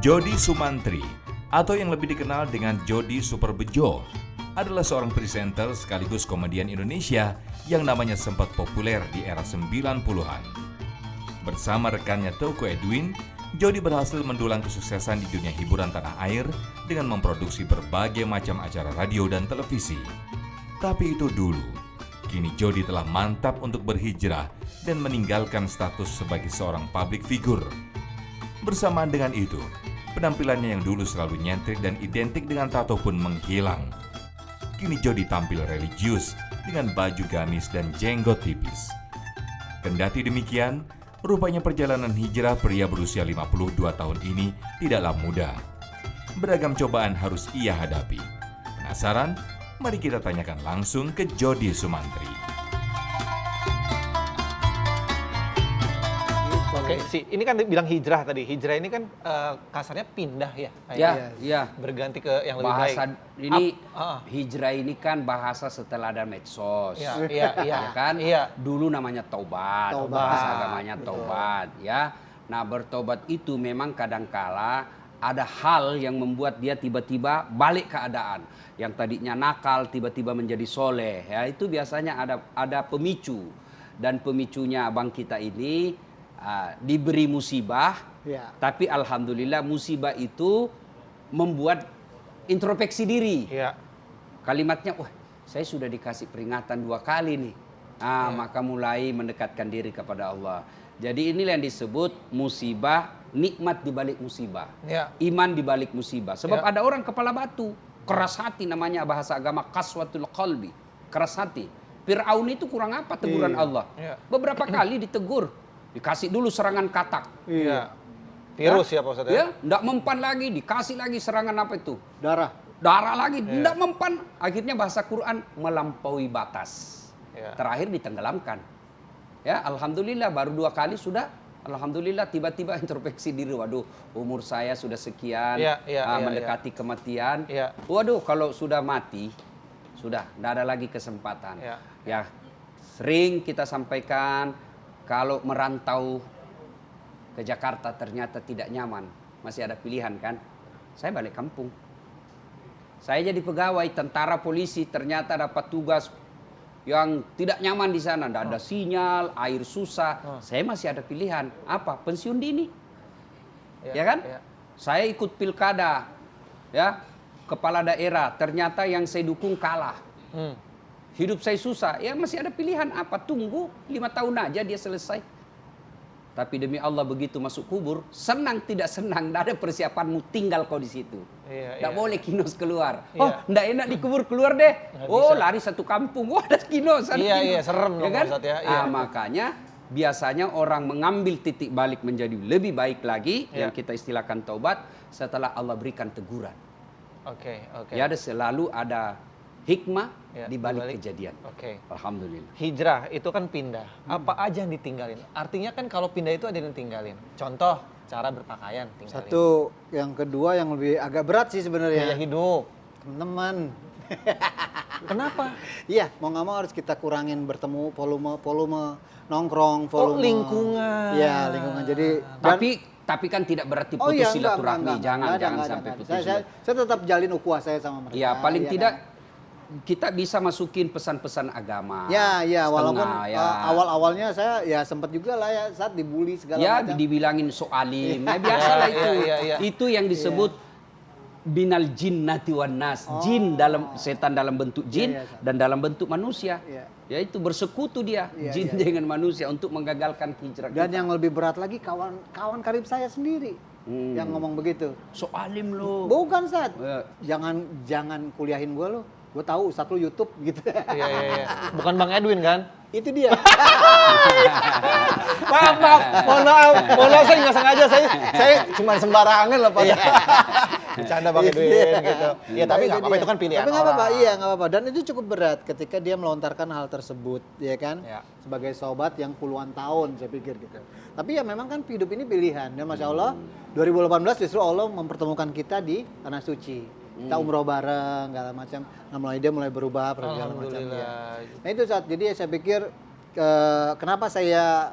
Jody Sumantri, atau yang lebih dikenal dengan Jody Super Bejo, adalah seorang presenter sekaligus komedian Indonesia yang namanya sempat populer di era 90-an. Bersama rekannya Teuku Edwin, Jody berhasil mendulang kesuksesan di dunia hiburan tanah air dengan memproduksi berbagai macam acara radio dan televisi. Tapi itu dulu. Kini Jody telah mantap untuk berhijrah dan meninggalkan status sebagai seorang public figure. Bersamaan dengan itu, penampilannya yang dulu selalu nyentrik dan identik dengan tato pun menghilang. Kini Jody tampil religius dengan baju gamis dan jenggot tipis. Kendati demikian, rupanya perjalanan hijrah pria berusia 52 tahun ini tidaklah mudah. Beragam cobaan harus ia hadapi. Penasaran? Mari kita tanyakan langsung ke Jody Sumantri. Oke, ini kan bilang hijrah tadi. Hijrah ini kan kasarnya pindah ya. Iya. Berganti ke yang lebih bahasa baik. Ini hijrah ini kan bahasa setelah ada medsos. Iya. Kan? Iya. Dulu namanya taubat. Bahasa agamanya taubat, ya. Nah, bertobat itu memang kadangkala ada hal yang membuat dia tiba-tiba balik keadaan. Yang tadinya nakal tiba-tiba menjadi soleh. Ya, itu biasanya ada pemicu. Dan pemicunya abang kita ini diberi musibah. Ya. Tapi alhamdulillah musibah itu membuat introspeksi diri. Iya. Kalimatnya, wah saya sudah dikasih peringatan 2 kali nih. Maka mulai mendekatkan diri kepada Allah. Jadi inilah yang disebut musibah, nikmat di balik musibah. Ya. Iman di balik musibah. Sebab ada orang kepala batu, keras hati, namanya bahasa agama qaswatul qalbi, keras hati. Fir'aun itu kurang apa teguran Allah? Iya. Beberapa kali ditegur, dikasih dulu serangan katak. Iya. Virus ya Pak Ustadz ya? Ya, enggak mempan lagi, dikasih lagi serangan apa itu? Darah Lagi, enggak mempan. Akhirnya bahasa Quran melampaui batas. Ya. Terakhir ditenggelamkan. Ya, alhamdulillah baru 2 kali sudah. Alhamdulillah tiba-tiba introspeksi diri. Waduh, umur saya sudah sekian, mendekati kematian. Ya. Waduh, kalau sudah mati, sudah tidak ada lagi kesempatan. Ya, sering kita sampaikan kalau merantau ke Jakarta ternyata tidak nyaman, masih ada pilihan kan? Saya balik kampung. Saya jadi pegawai tentara polisi, ternyata dapat tugas yang tidak nyaman di sana, tidak ada sinyal, air susah. Saya masih ada pilihan, apa? Pensiun dini, ya kan? Saya ikut pilkada, ya, kepala daerah. Ternyata yang saya dukung kalah. Hidup saya susah, ya masih ada pilihan apa? Tunggu 5 tahun aja dia selesai. Tapi demi Allah begitu masuk kubur, senang tidak senang, tidak ada persiapanmu, tinggal kau di situ. Tidak boleh kinos keluar. Oh, tidak enak di kubur, keluar deh. Lari satu kampung, ada kinos. Iya, serem ya dong kan? Ustadz ya. Makanya biasanya orang mengambil titik balik menjadi lebih baik lagi, yang kita istilahkan taubat, setelah Allah berikan teguran. Oke. Ya, ada selalu ada hikmah di balik kejadian. Alhamdulillah. Hijrah itu kan pindah. Apa aja yang ditinggalin? Artinya kan kalau pindah itu ada yang ditinggalin. Contoh, cara berpakaian tinggalin. Satu, yang kedua yang lebih agak berat sih sebenarnya. Gaya hidup. Teman-teman. Kenapa? Iya, mau nggak mau harus kita kurangin bertemu, volume nongkrong, volume. Lingkungan. Iya, lingkungan. Jadi tapi kan tidak berarti putus silaturahmi. Jangan sampai putus. Saya tetap jalin ukhuwah saya sama mereka. Ya, paling ya tidak kan? kita bisa masukin pesan-pesan agama. Ya, walaupun awal-awalnya saya ya sempat juga lah ya saat dibully segala macam. Ya, dibilangin soalim. Ya biasalah itu. Itu yang disebut binal jinnati wan nas. Jin dalam setan dalam bentuk jin dan dalam bentuk manusia. Ya itu bersekutu dia jin dengan manusia untuk menggagalkan hijrah kita. Dan yang lebih berat lagi kawan karib saya sendiri yang ngomong begitu. Soalim lo. Bukan Ustaz. Jangan kuliahin gue lo. Gue tahu Ustaz lu YouTube gitu. Iya. Bukan Bang Edwin kan? Itu dia. Maaf. Mohon maaf saya nggak sengaja. Saya cuma sembarangan lah Pak. Bercanda Bang Edwin gitu. Ya tapi nggak apa-apa, itu kan pilihan. Tapi nggak apa-apa, nggak apa-apa. Dan itu cukup berat ketika dia melontarkan hal tersebut, ya kan? Sebagai sobat yang puluhan tahun saya pikir gitu. Tapi ya memang kan hidup ini pilihan. Dan Masya Allah, 2018 justru Allah mempertemukan kita di Tanah Suci. Kita umroh bareng, segala macam. Nah dia mulai berubah, segala macam. Nah itu saat, jadi saya pikir kenapa saya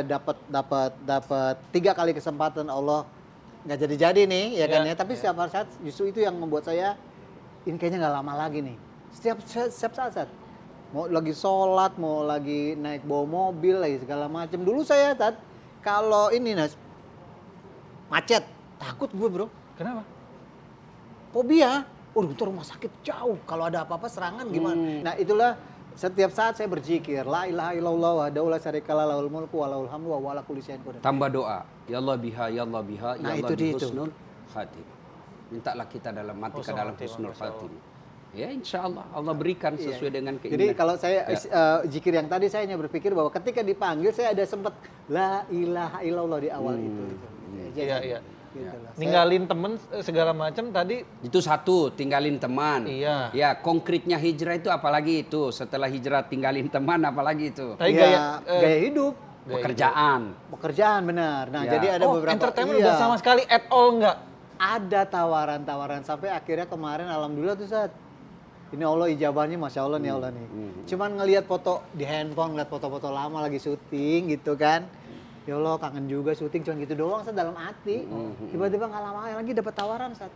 dapat 3 kali kesempatan Allah nggak jadi nih ya kan Iya, ya. Tapi setiap saat justru itu yang membuat saya ini kayaknya nggak lama lagi nih. Setiap saat. Mau lagi sholat, mau lagi naik bawa mobil lagi segala macam. Dulu saya kalau ini Nas macet takut gue bro. Kenapa? Fobia. Itu rumah sakit jauh. Kalau ada apa-apa serangan gimana? Nah itulah setiap saat saya berzikir. La ilaha illallah wahdahu la syarika lahu lahul mulku wa lahul hamdu wa huwa ala kulli syai'in qadir. Tambah doa. Ya Allah biha, ya Allah biha, ya Nah, Allah itu dia itu. husnul khatim. Mintalah kita dalam mati ke dalam husnul khatim. Ya insya Allah Allah berikan sesuai dengan keinginan. Jadi kalau saya zikir yang tadi saya hanya berpikir bahwa ketika dipanggil saya ada sempat la ilaha illallah di awal itu. Iya. Gitu lah. Ninggalin temen segala macam tadi. Itu satu, tinggalin teman. Iya. Ya, konkretnya hijrah itu apalagi itu. Setelah hijrah tinggalin teman apalagi itu. Tadi Gaya hidup. Pekerjaan. Benar. Nah, Ya. jadi ada beberapa entertainment udah sama sekali at all enggak? Ada tawaran-tawaran sampai akhirnya kemarin alhamdulillah tuh saat ini Allah ijabahnya Masya Allah nih Allah nih. Cuman ngelihat foto di handphone, ngeliat foto-foto lama lagi syuting gitu kan. Ya Allah kangen juga syuting cuman gitu doang saat dalam hati. Tiba-tiba nggak lama lagi dapat tawaran saat.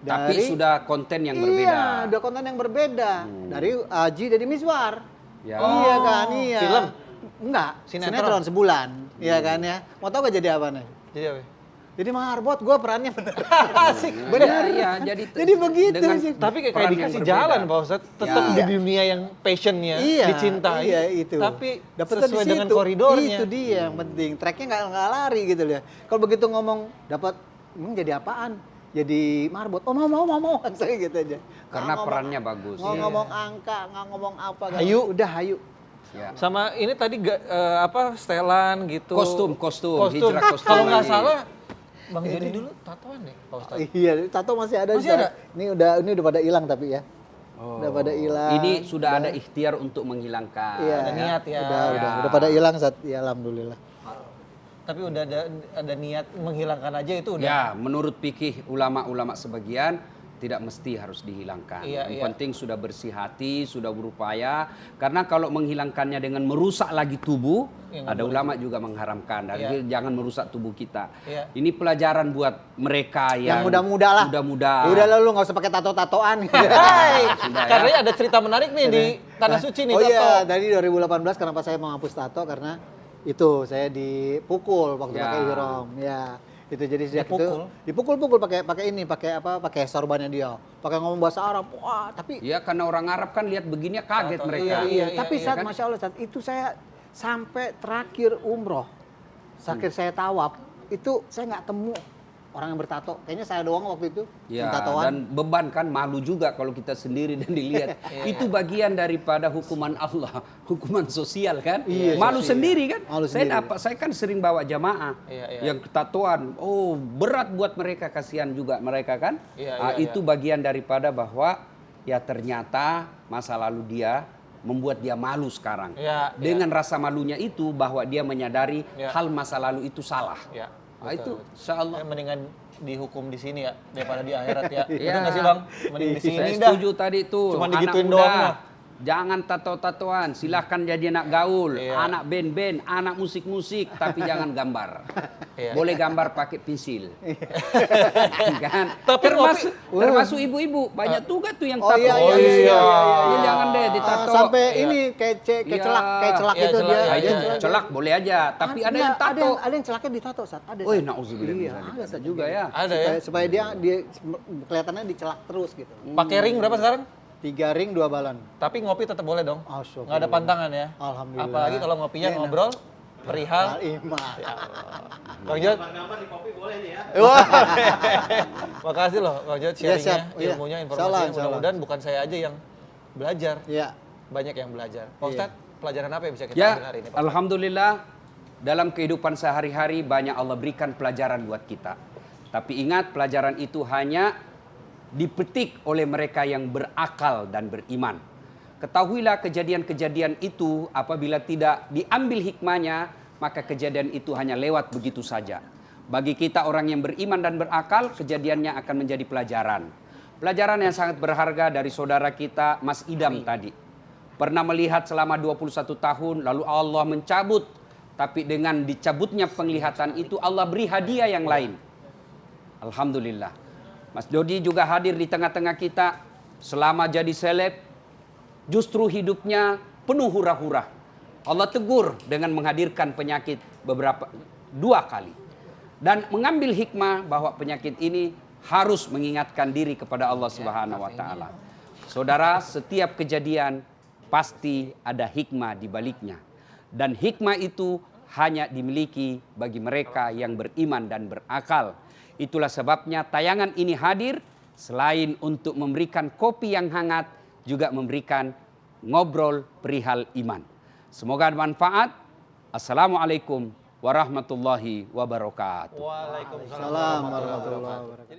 Tapi sudah konten yang berbeda. Iya, udah konten yang berbeda. Dari Aji dari Miswar. Ya. Iya kan, iya. Film? Enggak, Sinetron? sinetron sebulan. Iya kan ya. Mau tau gak jadi apa nih? Jadi apa? Jadi marbot, gue perannya bener. Asik. Bener. Iya, Jadi begitu dengan sih. Tapi kayak peran yang dikasih berbeda. jalan Pak Ustadz, tetap Ya. di dunia yang passionnya, Iya, dicintai. iya itu. Tapi Dapetnya sesuai di dengan situ. koridornya. Itu dia yang penting. Tracknya nggak lari gitu ya. Kalau begitu ngomong dapat, jadi apaan? Jadi marbot. Oh mau saya gitu aja. Karena Nggak perannya bagus. Nggak Iya. ngomong angka, nggak ngomong apa. Hayu. Udah hayu. Ya. Sama ini tadi setelan gitu. Kostum, hijrah kostum. Kalau nggak ini. salah, Bang Jody dulu tatoan nih Pak Ustadz. Iya, tato masih ada. Masih Ustaz. ada? Ini udah pada hilang tapi ya. Udah pada hilang. Ini sudah ada ikhtiar untuk menghilangkan. Iya. Ada niat ya. Udah pada hilang saat ya alhamdulillah. Tapi udah ada niat menghilangkan aja itu udah. Ya, menurut fikih ulama-ulama sebagian tidak mesti harus dihilangkan. Iya, Yang iya. penting sudah bersih hati, sudah berupaya. Karena kalau menghilangkannya dengan merusak lagi tubuh, Ya, ada ulama juga mengharamkan. Dan jangan merusak tubuh kita. Iya. Ini pelajaran buat mereka Yang yang muda-muda lah. Muda-muda. Ya udah lah, lu nggak usah pakai tato-tatoan. Hai, Sudah ya. karena ada cerita menarik nih di Tanah Suci nih Oh tato. iya, dari 2018 kenapa saya menghapus tato karena itu saya dipukul waktu Ya. pakai ihram. Ya. Itu jadi sejak Dipukul? itu dipukul pakai sorbannya dia. Pakai ngomong bahasa Arab. Wah, tapi Iya, karena orang Arab kan lihat begini kaget mereka. Iya, tapi iya saat kan? Masya Allah saat itu saya sampai terakhir umroh, terakhir saya tawaf, itu saya nggak temu orang yang bertato. Kayaknya saya doang waktu itu Ya, yang tatoan. dan beban kan, malu juga kalau kita sendiri dan dilihat. Itu bagian daripada hukuman Allah, hukuman sosial kan. Iya, Malu sosial. sendiri kan. Malu sendiri. Saya kan sering bawa jamaah Iya, iya. yang ketatuan. Oh, berat buat mereka, kasihan juga mereka kan. Iya, Ah, iya, itu bagian daripada bahwa ya ternyata masa lalu dia membuat dia malu sekarang. Iya, Dengan rasa malunya itu bahwa dia menyadari Iya. hal masa lalu itu salah. Ya. Nah, itu betul. insya Allah. Mendingan dihukum di sini ya daripada di akhirat ya. Iya. Betul nggak sih Bang? Mending di sini Saya dah. setuju tadi tuh. Cuma anak digituin muda, doang lah. Jangan tato-tatoan, silahkan jadi anak gaul, Iya. anak band-band, anak musik-musik, tapi jangan gambar. Iya. Boleh gambar pakai pensil. Kan? Tapi termasuk ibu-ibu, banyak juga tuh yang Oh, tato. iya, iya, iya. Ini jangan deh ditato. Sampai Iya. ini kayak Iya. celak Iya, itu celak, dia. iya, Nah, itu iya. celak boleh aja, tapi ada yang tato. Ada yang celaknya ditato saat ada. Woi, Sat. nauzubillah. Iya, ada Sat. juga ya. Ada ya. Supaya dia kelihatannya dicelak terus gitu. Pakai ring berapa sekarang? 3 ring 2 balon. Tapi ngopi tetap boleh dong. Asyik. Nggak ada pantangan ya. Alhamdulillah. Apalagi kalau ngopinya Enak. ngobrol perihal. Al-Imah. Bang Jod. Makasih loh Bang Jod Iya, sharingnya, siap. Iya. ilmunya, Insya informasinya. Allah, insya Allah. Mudah-mudahan bukan saya aja yang belajar. Iya. Banyak yang belajar. Pak Iya. Ustadz, pelajaran apa yang bisa kita Ya, ambil hari ini Pak? alhamdulillah dalam kehidupan sehari-hari banyak Allah berikan pelajaran buat kita. Tapi ingat, pelajaran itu hanya dipetik oleh mereka yang berakal dan beriman. Ketahuilah kejadian-kejadian itu apabila tidak diambil hikmahnya, maka kejadian itu hanya lewat begitu saja. Bagi kita orang yang beriman dan berakal, kejadiannya akan menjadi pelajaran. Pelajaran yang sangat berharga dari saudara kita Mas Idam tadi. Pernah melihat selama 21 tahun, lalu Allah mencabut. Tapi dengan dicabutnya penglihatan itu Allah beri hadiah yang lain. Alhamdulillah. Mas Dodi juga hadir di tengah-tengah kita selama jadi seleb. Justru hidupnya penuh hura-hura. Allah tegur dengan menghadirkan penyakit dua kali. Dan mengambil hikmah bahwa penyakit ini harus mengingatkan diri kepada Allah Subhanahu wa taala. Saudara, setiap kejadian pasti ada hikmah di baliknya. Dan hikmah itu hanya dimiliki bagi mereka yang beriman dan berakal. Itulah sebabnya tayangan ini hadir selain untuk memberikan kopi yang hangat, juga memberikan ngobrol perihal iman. Semoga bermanfaat. Assalamualaikum warahmatullahi wabarakatuh. Waalaikumsalam Salam warahmatullahi wabarakatuh.